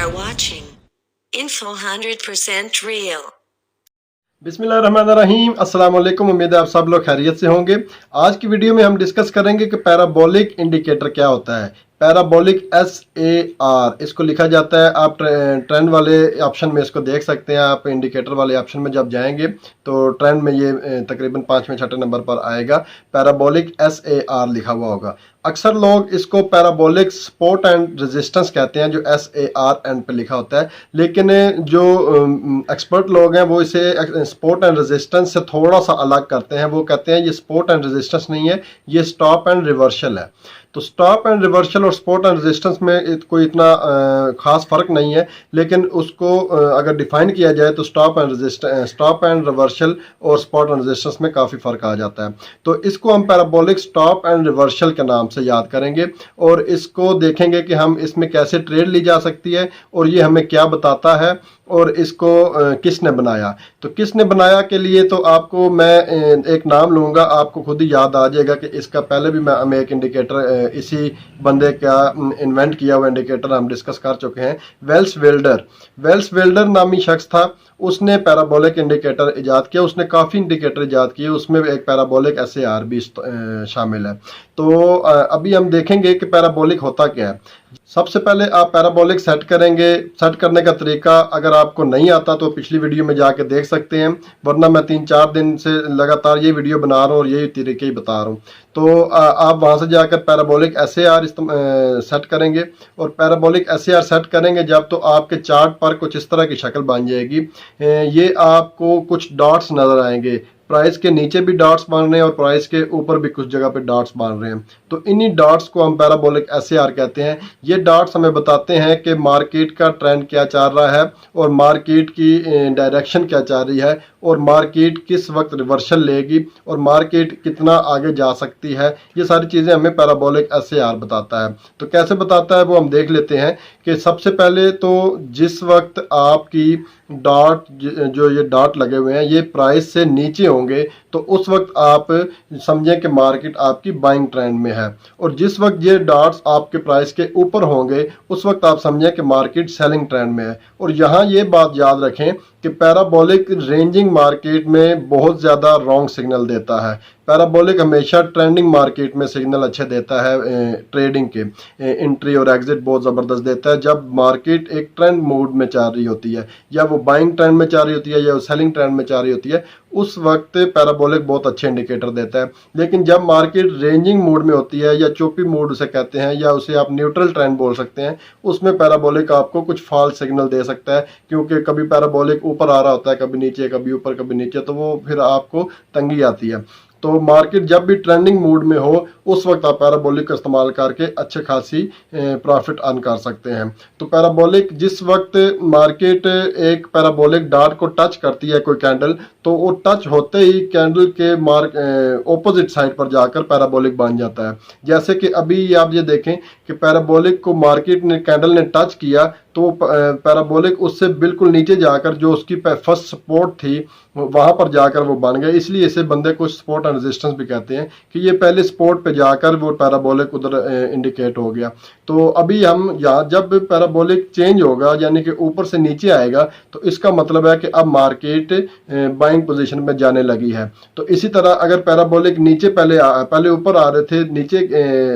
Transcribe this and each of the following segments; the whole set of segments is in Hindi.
are watching Info 100% Real। बिस्मिल्लाहिर्रहमानिर्रहीम, अस्सलाम वालेकुम। उम्मीद है आप सब लोग खैरियत से होंगे। आज की वीडियो में हम डिस्कस करेंगे कि पैराबोलिक इंडिकेटर क्या होता है। पैराबोलिक SAR इसको लिखा जाता है। आप ट्रेंड वाले ऑप्शन में इसको देख सकते हैं। आप इंडिकेटर वाले ऑप्शन में जब जाएंगे तो ट्रेंड में ये तकरीबन 5वें-6वें नंबर पर आएगा। पैराबोलिक SAR लिखा हुआ होगा। अक्सर लोग इसको पैराबोलिक सपोर्ट एंड रेजिस्टेंस कहते हैं, जो SAR एंड पे लिखा होता है। लेकिन जो एक्सपर्ट लोग हैं वो इसे सपोर्ट एंड रेजिस्टेंस से थोड़ा सा अलग करते हैं। वो कहते हैं ये सपोर्ट एंड रेजिस्टेंस नहीं है, ये स्टॉप एंड रिवर्सल है। तो स्टॉप एंड रिवर्सल और सपोर्ट एंड रेजिस्टेंस में कोई इतना खास फर्क नहीं है, लेकिन उसको अगर डिफाइन किया जाए तो स्टॉप एंड रिवर्सल और सपोर्ट एंड रेजिस्टेंस में काफ़ी फर्क आ जाता है। तो इसको हम पैराबोलिक स्टॉप एंड रिवर्सल के नाम से याद करेंगे और इसको देखेंगे कि हम इसमें कैसे ट्रेड ली जा सकती है और ये हमें क्या बताता है और इसको किसने बनाया। तो किसने बनाया के लिए तो आपको मैं एक नाम लूँगा, आपको खुद ही याद आ जाएगा कि इसका पहले भी मैं एक इंडिकेटर इसी बंदे का इन्वेंट किया हुआ इंडिकेटर हम डिस्कस कर चुके हैं। वेल्स वेल्डर नामी शख्स था, उसने पैराबोलिक इंडिकेटर इजाद किया। उसने काफ़ी इंडिकेटर इजाद किए, उसमें एक पैराबोलिक SAR भी शामिल है। तो अभी हम देखेंगे कि पैराबोलिक होता क्या है। सबसे पहले आप पैराबोलिक सेट करेंगे। सेट करने का तरीका अगर आपको नहीं आता तो पिछली वीडियो में जाके देख सकते हैं, वरना मैं 3-4 दिन से लगातार ये वीडियो बना रहा हूँ और यही तरीके ही बता रहा हूँ। तो आप वहाँ से जाकर पैराबोलिक SAR सेट करेंगे और पैराबोलिक SAR सेट करेंगे जब तो आपके चार्ट पर कुछ इस तरह की शक्ल बन जाएगी। ये आपको कुछ डॉट्स नज़र आएंगे, प्राइस के नीचे भी डॉट्स बन रहे हैं और प्राइस के ऊपर भी कुछ जगह पे डॉट्स बन रहे हैं। तो इन्हीं डॉट्स को हम पैराबोलिक SAR कहते हैं। ये डॉट्स हमें बताते हैं कि मार्केट का ट्रेंड क्या चल रहा है और मार्केट की डायरेक्शन क्या चल रही है और मार्केट किस वक्त रिवर्सल लेगी और मार्केट कितना आगे जा सकती है। ये सारी चीज़ें हमें पैराबोलिक SAR बताता है। तो कैसे बताता है वो हम देख लेते हैं कि सबसे पहले तो जिस वक्त आपकी डॉट जो ये डॉट लगे हुए हैं ये प्राइस से नीचे होंगे तो उस वक्त आप समझें कि मार्केट आपकी बाइंग ट्रेंड में है, और जिस वक्त ये डॉट्स आपके प्राइस के ऊपर होंगे उस वक्त आप समझें कि मार्केट सेलिंग ट्रेंड में है। और यहाँ ये बात याद रखें कि पैराबोलिक रेंजिंग मार्केट में बहुत ज़्यादा रॉन्ग सिग्नल देता है। पैराबोलिक हमेशा ट्रेंडिंग मार्केट में सिग्नल अच्छे देता है, ट्रेडिंग के एंट्री और एग्जिट बहुत ज़बरदस्त देता है। जब मार्केट एक ट्रेंड मोड में चल रही होती है, या वो बाइंग ट्रेंड में चल रही होती है या वो सेलिंग ट्रेंड में चल रही होती है, उस वक्त पैराबोलिक बहुत अच्छे इंडिकेटर देता है। लेकिन जब मार्केट रेंजिंग मोड में होती है या चोपी मोड उसे कहते हैं या उसे आप न्यूट्रल ट्रेंड बोल सकते हैं, उसमें पैराबोलिक आपको कुछ फॉल्स सिग्नल दे सकता है, क्योंकि कभी पैराबोलिक ऊपर आ रहा होता है, कभी नीचे, कभी ऊपर कभी नीचे, तो वो फिर आपको तंगी आती है। तो मार्केट जब भी ट्रेंडिंग मूड में हो उस वक्त आप पैराबोलिक का इस्तेमाल करके अच्छे खासी प्रॉफिट अर्न कर सकते हैं। तो पैराबोलिक जिस वक्त मार्केट एक पैराबोलिक डॉट को टच करती है कोई कैंडल, तो वो टच होते ही कैंडल के ऑपोजिट साइड पर जाकर पैराबोलिक बन जाता है। जैसे कि अभी आप ये देखें कि पैराबोलिक को मार्केट ने कैंडल ने टच किया तो पैराबोलिक उससे बिल्कुल नीचे जाकर जो उसकी फर्स्ट सपोर्ट थी वहां पर जाकर वो बन गया। इसलिए इसे बंदे को सपोर्ट एंड रेजिस्टेंस भी कहते हैं कि ये पहले सपोर्ट पे जाकर वो पैराबोलिक उधर इंडिकेट हो गया। तो अभी हम यहाँ जब पैराबोलिक चेंज होगा यानी कि ऊपर से नीचे आएगा तो इसका मतलब है कि अब मार्केट बाइंग पोजीशन में जाने लगी है। तो इसी तरह अगर पैराबोलिक नीचे पहले ऊपर आ रहे थे, नीचे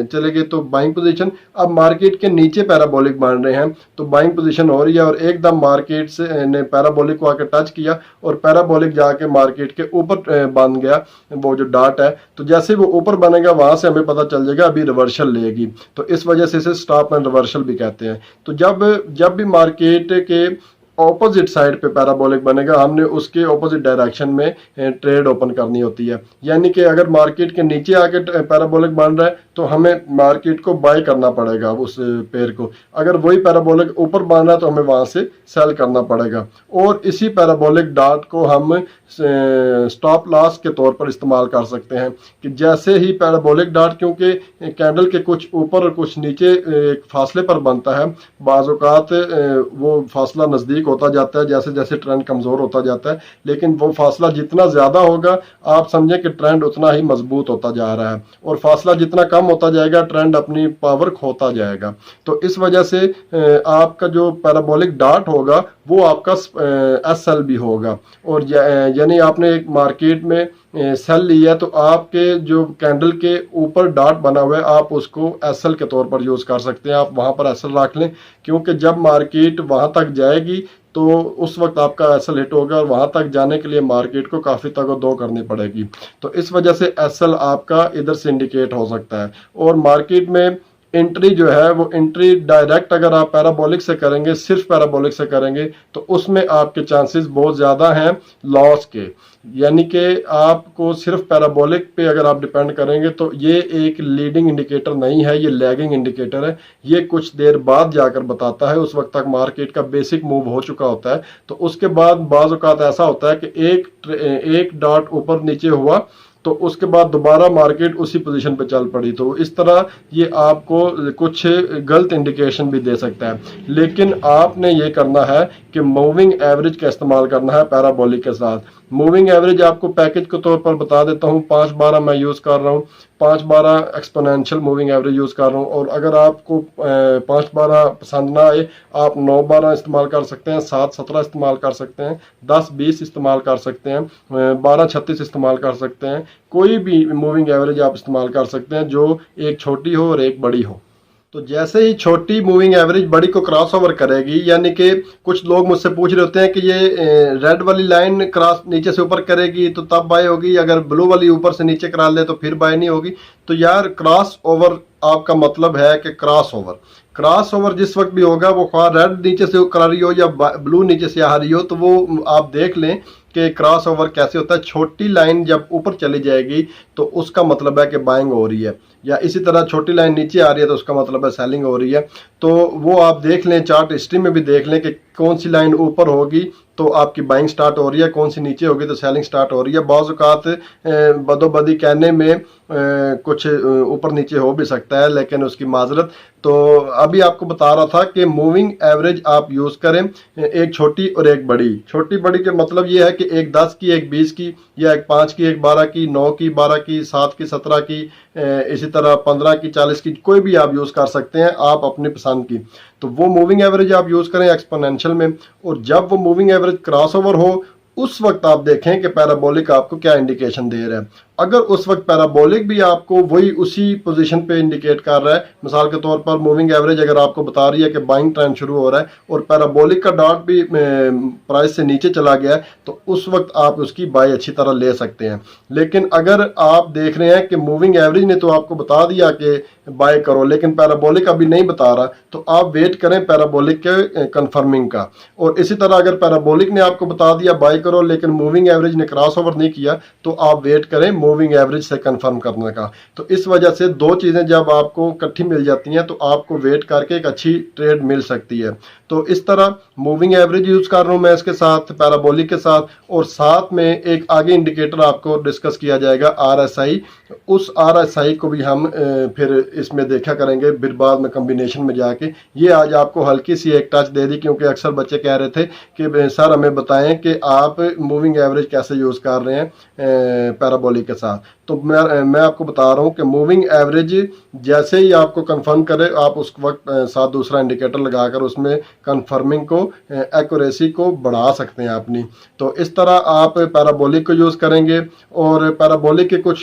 चले गए तो बाइंग पोजीशन, अब मार्केट के नीचे पैराबोलिक बन रहे हैं तो बाइंग पोजीशन हो रही है और एकदम मार्केट से ने पैराबोलिक को आकर टच किया और पैराबोलिक जाके मार्केट के ऊपर बन गया वो जो डॉट है। तो जैसे वो ऊपर बनेगा वहां से हमें पता चल जाएगा अभी रिवर्सल लेगी, तो इस वजह से इसे स्टॉप एंड रिवर्सल भी कहते हैं। तो जब भी मार्केट के ऑपोजिट साइड पे पैराबोलिक बनेगा हमने उसके ऑपोजिट डायरेक्शन में ट्रेड ओपन करनी होती है। यानी कि अगर मार्केट के नीचे आके पैराबोलिक बन रहा है तो हमें मार्केट को बाय करना पड़ेगा उस पेयर को, अगर वही पैराबोलिक ऊपर बन रहा है तो हमें वहां से सेल करना पड़ेगा। और इसी पैराबोलिक डॉट को हम स्टॉप लॉस के तौर पर इस्तेमाल कर सकते हैं कि जैसे ही पैराबोलिक डॉट, क्योंकि कैंडल के कुछ ऊपर और कुछ नीचे एक फासले पर बनता है, बाज़ औक़ात वो फासला नज़दीक होता जाता है जैसे जैसे ट्रेंड कमज़ोर होता जाता है, लेकिन वो फासला जितना ज़्यादा होगा आप समझें कि ट्रेंड उतना ही मजबूत होता जा रहा है, और फासला जितना कम होता जाएगा, ट्रेंड अपनी पावर खोता जाएगा। तो इस वजह से आपका जो पैराबोलिक डार्ट होगा वो आपका SL भी होगा। और यानी आपने एक मार्केट में सेल लिया तो आपके जो कैंडल के ऊपर डार्ट बना हुआ है आप उसको SL के तौर पर यूज कर सकते हैं। आप वहां पर SL रख लें, क्योंकि जब मार्केट वहां तक जाएगी तो उस वक्त आपका SL हिट होगा, और वहां तक जाने के लिए मार्केट को काफी तगदो करनी पड़ेगी। तो इस वजह से SL आपका इधर से इंडिकेट हो सकता है। और मार्केट में एंट्री जो है वो एंट्री डायरेक्ट अगर आप पैराबोलिक से करेंगे, सिर्फ पैराबोलिक से करेंगे, तो उसमें आपके चांसेस बहुत ज़्यादा हैं लॉस के। यानी कि आपको सिर्फ पैराबोलिक पे अगर आप डिपेंड करेंगे तो ये एक लीडिंग इंडिकेटर नहीं है, ये लैगिंग इंडिकेटर है। ये कुछ देर बाद जाकर बताता है, उस वक्त तक मार्केट का बेसिक मूव हो चुका होता है। तो उसके बाद बाज़ औक़ात ऐसा होता है कि एक डॉट ऊपर नीचे हुआ तो उसके बाद दोबारा मार्केट उसी पोजीशन पे चल पड़ी। तो इस तरह ये आपको कुछ गलत इंडिकेशन भी दे सकता है। लेकिन आपने ये करना है कि मूविंग एवरेज का इस्तेमाल करना है पैराबोलिक के साथ। मूविंग एवरेज आपको पैकेज के तौर पर बता देता हूँ, 5-12 मैं यूज़ कर रहा हूँ, 5-12 एक्सपोनेंशियल मूविंग एवरेज यूज़ कर रहा हूँ। और अगर आपको 5-12 पसंद ना आए, आप 9-12 इस्तेमाल कर सकते हैं, 7-17 इस्तेमाल कर सकते हैं, 10-20 इस्तेमाल कर सकते हैं, 12-36 इस्तेमाल कर सकते हैं। कोई भी मूविंग एवरेज आप इस्तेमाल कर सकते हैं जो एक छोटी हो और एक बड़ी हो। तो जैसे ही छोटी मूविंग एवरेज बड़ी को क्रॉस ओवर करेगी, यानी कि कुछ लोग मुझसे पूछ रहे होते हैं कि ये रेड वाली लाइन क्रॉस नीचे से ऊपर करेगी तो तब बाय होगी, अगर ब्लू वाली ऊपर से नीचे करा ले तो फिर बाय नहीं होगी। तो यार क्रॉस ओवर आपका मतलब है कि क्रॉस ओवर जिस वक्त भी होगा, वो ख्वाह रेड नीचे से करा रही हो या ब्लू नीचे से आ रही हो, तो वो आप देख लें कि क्रॉस ओवर कैसे होता है। छोटी लाइन जब ऊपर चली जाएगी तो उसका मतलब है कि बाइंग हो रही है, या इसी तरह छोटी लाइन नीचे आ रही है तो उसका मतलब है सेलिंग हो रही है। तो वो आप देख लें, चार्ट हिस्ट्री में भी देख लें कि कौन सी लाइन ऊपर होगी तो आपकी बाइंग स्टार्ट हो रही है, कौन सी नीचे होगी तो सेलिंग स्टार्ट हो रही है। बाज़ औक़ात बदोबदी कहने में कुछ ऊपर नीचे हो भी सकता है, लेकिन उसकी माजरत। तो अभी आपको बता रहा था कि मूविंग एवरेज आप यूज़ करें, एक छोटी और एक बड़ी। छोटी बड़ी के मतलब ये है कि एक 10 की, एक 20 की, या एक 5 की, एक 12 की, 9 की, 12 की, 7 की, 17 की, इसी तरह 15 की, 40 की, कोई भी आप यूज़ कर सकते हैं आप अपनी पसंद की। तो वो मूविंग एवरेज आप यूज़ करें एक्सपोनेंशियल में। और जब वो मूविंग एवरेज क्रॉस ओवर हो उस वक्त आप देखें कि पैराबोलिक आपको क्या इंडिकेशन दे रहा है। अगर उस वक्त पैराबोलिक भी आपको वही उसी पोजीशन पे इंडिकेट कर रहा है, मिसाल के तौर पर मूविंग एवरेज अगर आपको बता रही है कि बाइंग ट्रेंड शुरू हो रहा है और पैराबोलिक का डॉट भी प्राइस से नीचे चला गया है, तो उस वक्त आप उसकी बाय अच्छी तरह ले सकते हैं। लेकिन अगर आप देख रहे हैं कि मूविंग एवरेज ने तो आपको बता दिया कि बाय करो, लेकिन पैराबोलिक अभी नहीं बता रहा, तो आप वेट करें पैराबोलिक के कंफर्मिंग का। और इसी तरह अगर पैराबोलिक ने आपको बता दिया बाय करो, लेकिन मूविंग एवरेज ने क्रॉस ओवर नहीं किया, तो आप वेट करें मूविंग एवरेज से कंफर्म करने का। तो इस वजह से दो चीज़ें जब आपको इकट्ठी मिल जाती हैं तो आपको वेट करके एक अच्छी ट्रेड मिल सकती है। तो इस तरह मूविंग एवरेज यूज़ कर रहा हूँ मैं इसके साथ, पैराबोलिक के साथ, और साथ में एक आगे इंडिकेटर आपको डिस्कस किया जाएगा RSI। उस RSI को भी हम फिर इसमें देखा करेंगे फिर बाद में कम्बिनेशन में जाके। ये आज आपको हल्की सी एक टच दे दी, क्योंकि अक्सर बच्चे कह रहे थे कि सर हमें बताएं कि आप मूविंग एवरेज कैसे यूज़ कर रहे हैं पैराबोलिक के साथ। तो मैं आपको बता रहा हूँ कि मूविंग एवरेज जैसे ही आपको कंफर्म करे, आप उस वक्त साथ दूसरा इंडिकेटर लगाकर उसमें कंफर्मिंग को, एक्यूरेसी को बढ़ा सकते हैं अपनी। तो इस तरह आप पैराबोलिक को यूज़ करेंगे। और पैराबोलिक के कुछ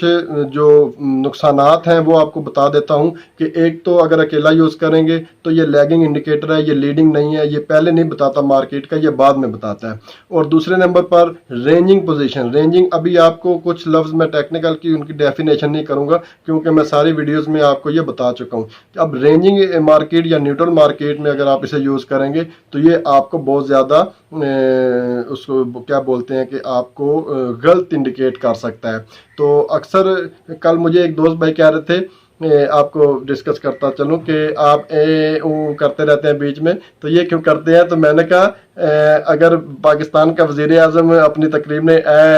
जो नुकसानात हैं वो आपको बता देता हूँ कि एक तो अगर अकेला यूज़ करेंगे तो ये लैगिंग इंडिकेटर है, ये लीडिंग नहीं है, ये पहले नहीं बताता मार्केट का, ये बाद में बताता है। और दूसरे नंबर पर रेंजिंग पोजीशन, रेंजिंग अभी आपको कुछ लफ्ज़ मैं टेक्निकल की उनकी डेफिनेशन नहीं करूंगा, क्योंकि मैं सारी वीडियोस में आपको ये बता चुका हूँ। अब रेंजिंग मार्केट या न्यूट्रल मार्केट में अगर आप इसे यूज़ करेंगे तो ये आपको बहुत ज़्यादा उसको क्या बोलते हैं कि आपको गलत इंडिकेट कर सकता है। तो अक्सर कल मुझे एक दोस्त भाई कह रहे थे, आपको डिस्कस करता चलूं कि आप करते रहते हैं बीच में, तो ये क्यों करते हैं? तो मैंने कहा अगर पाकिस्तान का वज़ीर आज़म अपनी तकरीब में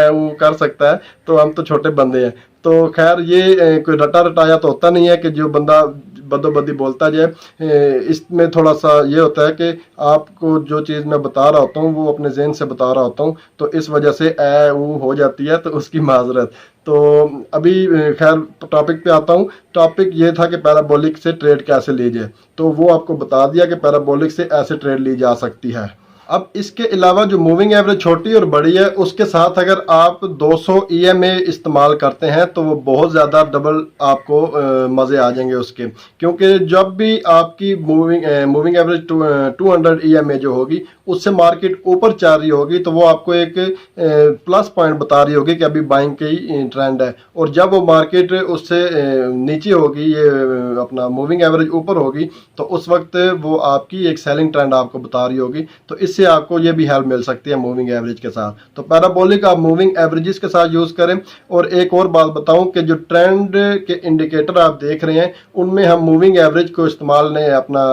वो कर सकता है तो हम तो छोटे बंदे हैं। तो खैर ये कोई रटा रटाया तो होता नहीं है कि जो बंदा बदोबदी बोलता जाए। इसमें थोड़ा सा ये होता है कि आपको जो चीज़ मैं बता रहा होता हूँ वो अपने जहन से बता रहा होता हूँ, तो इस वजह से वो हो जाती है, तो उसकी माजरत। तो अभी खैर टॉपिक पे आता हूँ। टॉपिक ये था कि पैराबोलिक से ट्रेड कैसे ली जाए, तो वो आपको बता दिया कि पैराबोलिक से ऐसे ट्रेड ली जा सकती है। अब इसके अलावा जो मूविंग एवरेज छोटी और बड़ी है, उसके साथ अगर आप 200 EMA इस्तेमाल करते हैं तो वो बहुत ज़्यादा डबल आपको मज़े आ जाएंगे उसके, क्योंकि जब भी आपकी मूविंग एवरेज 200 EMA जो होगी उससे मार्केट ऊपर चल रही होगी तो वो आपको एक प्लस पॉइंट बता रही होगी कि अभी बाइंग की ट्रेंड है। और जब वो मार्केट उससे नीचे होगी, ये अपना मूविंग एवरेज ऊपर होगी, तो उस वक्त वो आपकी एक सेलिंग ट्रेंड आपको बता रही होगी। तो इससे आपको ये भी हेल्प मिल सकती है मूविंग एवरेज के साथ। तो पैराबोलिक आप मूविंग एवरेजेस के साथ यूज़ करें। और एक और बात बताऊं कि जो ट्रेंड के इंडिकेटर आप देख रहे हैं उनमें हम मूविंग एवरेज को इस्तेमाल नहीं अपना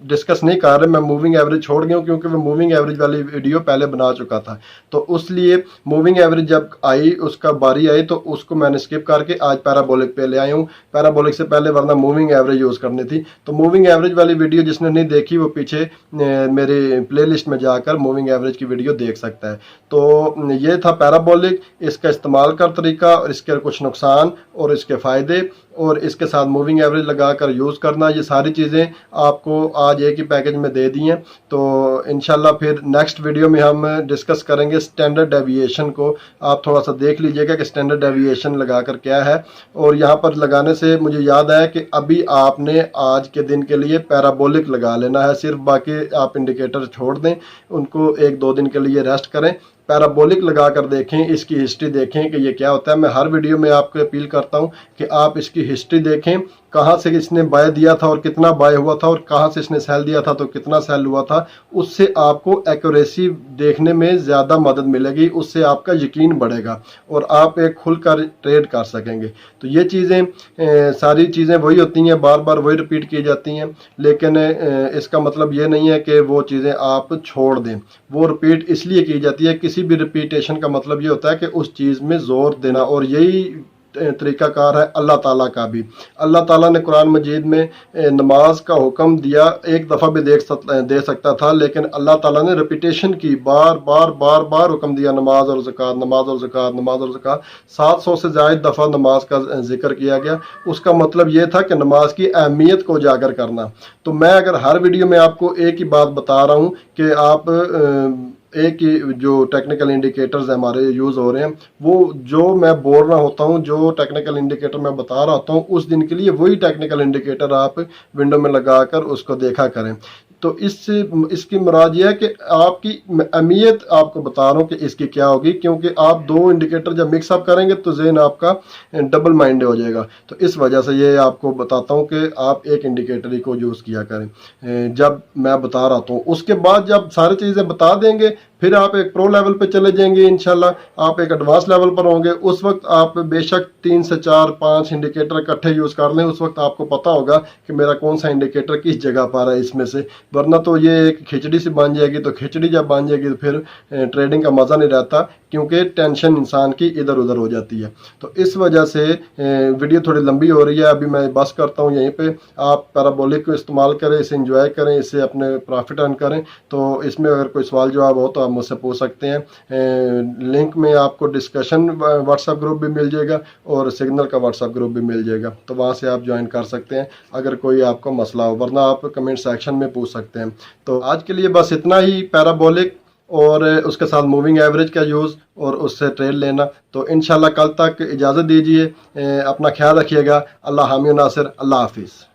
डिस्कस नहीं कर रहे। मैं मूविंग एवरेज छोड़ गया हूँ क्योंकि मैं मूविंग एवरेज वाली वीडियो पहले बना चुका था, तो उसलिए मूविंग एवरेज जब आई, उसका बारी आई, तो उसको मैंने स्किप करके आज पैराबोलिक पे ले आया हूँ। पैराबोलिक से पहले वरना मूविंग एवरेज यूज़ करनी थी। तो मूविंग एवरेज वाली वीडियो जिसने नहीं देखी वो पीछे मेरे प्लेलिस्ट में जाकर मूविंग एवरेज की वीडियो देख सकता है। तो ये था पैराबोलिक, इसका इस्तेमाल का तरीका और इसके कुछ नुकसान और इसके फ़ायदे और इसके साथ मूविंग एवरेज लगाकर यूज़ करना, ये सारी चीज़ें आपको आज एक ही पैकेज में दे दी हैं। तो इंशाल्लाह फिर नेक्स्ट वीडियो में हम डिस्कस करेंगे स्टैंडर्ड डेविएशन को। आप थोड़ा सा देख लीजिएगा कि स्टैंडर्ड डेविएशन लगाकर क्या है। और यहाँ पर लगाने से मुझे याद आया कि अभी आपने आज के दिन के लिए पैराबोलिक लगा लेना है सिर्फ, बाकी आप इंडिकेटर छोड़ दें, उनको 1-2 दिन के लिए रेस्ट करें। पैराबोलिक लगा कर देखें, इसकी हिस्ट्री देखें कि ये क्या होता है। मैं हर वीडियो में आपको अपील करता हूं कि आप इसकी हिस्ट्री देखें, कहाँ से इसने बाय दिया था और कितना बाय हुआ था, और कहाँ से इसने सेल दिया था तो कितना सेल हुआ था। उससे आपको एक्यूरेसी देखने में ज़्यादा मदद मिलेगी, उससे आपका यकीन बढ़ेगा और आप एक खुलकर ट्रेड कर सकेंगे। तो ये चीज़ें सारी चीज़ें वही होती हैं, बार बार वही रिपीट की जाती हैं, लेकिन इसका मतलब ये नहीं है कि वो चीज़ें आप छोड़ दें। वो रिपीट इसलिए की जाती है, किसी भी रिपीटेशन का मतलब ये होता है कि उस चीज़ में ज़ोर देना। और यही तरीक़ाकार है अल्लाह ताला का भी। अल्लाह ताला ने कुरान मजीद में नमाज का हुक्म दिया, एक दफ़ा भी दे सकता था, लेकिन अल्लाह ताला ने रिपीटेशन की, बार बार बार बार हुक्म दिया नमाज और ज़कात, नमाज और ज़कात, नमाज और ज़कात। 700 से ज़ायद दफ़ा नमाज का जिक्र किया गया। उसका मतलब ये था कि नमाज की अहमियत को उजागर करना। तो मैं अगर हर वीडियो में आपको एक ही बात बता रहा हूँ कि आप एक ही जो टेक्निकल इंडिकेटर्स हमारे यूज़ हो रहे हैं, वो जो मैं बोल रहा होता हूँ, जो टेक्निकल इंडिकेटर मैं बता रहा होता हूँ, उस दिन के लिए वही टेक्निकल इंडिकेटर आप विंडो में लगाकर उसको देखा करें। तो इसकी मुराद ये है कि आपकी अहमियत आपको बता रहा हूँ कि इसकी क्या होगी, क्योंकि आप 2 इंडिकेटर जब मिक्सअप करेंगे तो जहन आपका डबल माइंड हो जाएगा। तो इस वजह से ये आपको बताता हूँ कि आप एक इंडिकेटर ही को यूज़ किया करें जब मैं बता रहा हूँ। उसके बाद जब सारी चीज़ें बता देंगे, फिर आप एक प्रो लेवल पे चले जाएंगे, इंशाल्लाह आप एक एडवांस लेवल पर होंगे। उस वक्त आप बेशक 3 से 4-5 इंडिकेटर इकट्ठे यूज़ कर लें, उस वक्त आपको पता होगा कि मेरा कौन सा इंडिकेटर किस जगह पर है इसमें से। वरना तो ये एक खिचड़ी सी बन जाएगी। तो खिचड़ी जब बन जाएगी तो फिर ट्रेडिंग का मज़ा नहीं रहता, क्योंकि टेंशन इंसान की इधर उधर हो जाती है। तो इस वजह से वीडियो थोड़ी लंबी हो रही है, अभी मैं बस करता हूँ यहीं पे। आप पैराबोलिक को इस्तेमाल करें, इसे इंजॉय करें, इससे अपने प्रॉफिट अर्न करें। तो इसमें अगर कोई सवाल जवाब हो तो आप मुझसे पूछ सकते हैं। लिंक में आपको डिस्कशन व्हाट्सएप ग्रुप भी मिल जाएगा और सिग्नल का व्हाट्सएप ग्रुप भी मिल जाएगा, तो वहाँ से आप ज्वाइन कर सकते हैं अगर कोई आपको मसला हो, वरना आप कमेंट सेक्शन में पूछ सकते हैं। तो आज के लिए बस इतना ही, पैराबोलिक और उसके साथ मूविंग एवरेज का यूज़ और उससे ट्रेड लेना। तो इंशाल्लाह कल तक इजाज़त दीजिए, अपना ख्याल रखिएगा। अल्लाह हामी नासिर, अल्लाह हाफिज़।